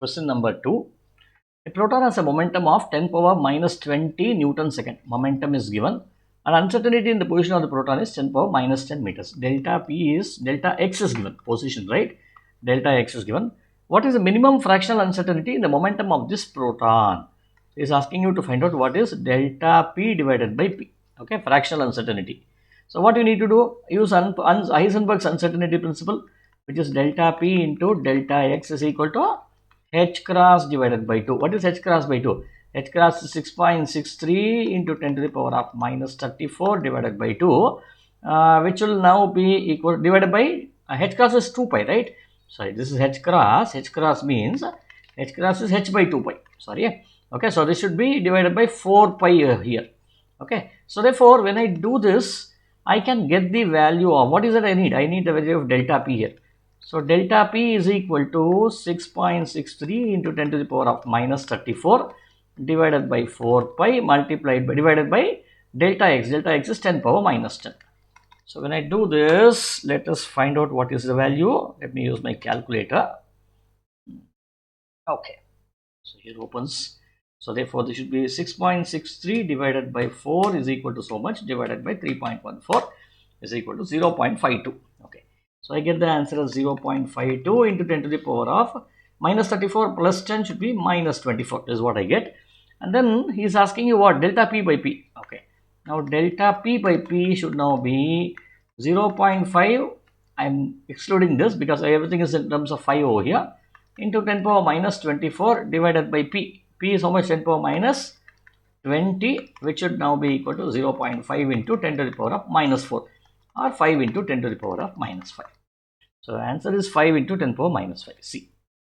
Question number 2. A proton has a momentum of 10 power minus 20 Newton second. Momentum is given and uncertainty in the position of the proton is 10 power minus 10 meters. Delta x is given, position, right? Delta x is given. What is the minimum fractional uncertainty in the momentum of this proton? He is asking you to find out what is delta p divided by p. Okay, fractional uncertainty. So what you need to do, use Heisenberg's uncertainty principle, which is delta p into delta x is equal to h cross divided by 2. What is h cross by 2? H cross is 6.63 into 10 to the power of minus 34 divided by 2, which will now be equal, divided by, h cross is 2 pi, right? Sorry, this is h cross. H cross means, h cross is h by 2 pi. Sorry. Okay, so this should be divided by 4 pi here. Okay, so therefore, when I do this, I can get the value of, what is it I need? I need the value of delta p here. So delta p is equal to 6.63 into 10 to the power of minus 34 divided by 4 pi multiplied by, divided by delta x. Delta x is 10 power minus 10. So when I do this, let us find out what is the value. Let me use my calculator. Okay, so here opens. So therefore this should be 6.63 divided by 4 is equal to so much, divided by 3.14 is equal to 0.52. Okay, so I get the answer as 0.52 into 10 to the power of minus 34 plus 10 should be minus 24 is what I get. And then he is asking you what? Delta p by p. Okay, now delta p by p should now be 0.5. I am excluding this because everything is in terms of 5 over here, into 10 power minus 24 divided by p. P is how much? 10 power minus 20, which should now be equal to 0.5 into 10 to the power of minus 4, or 5 into 10 to the power of minus 5. So the answer is 5 into 10 power minus 5. C.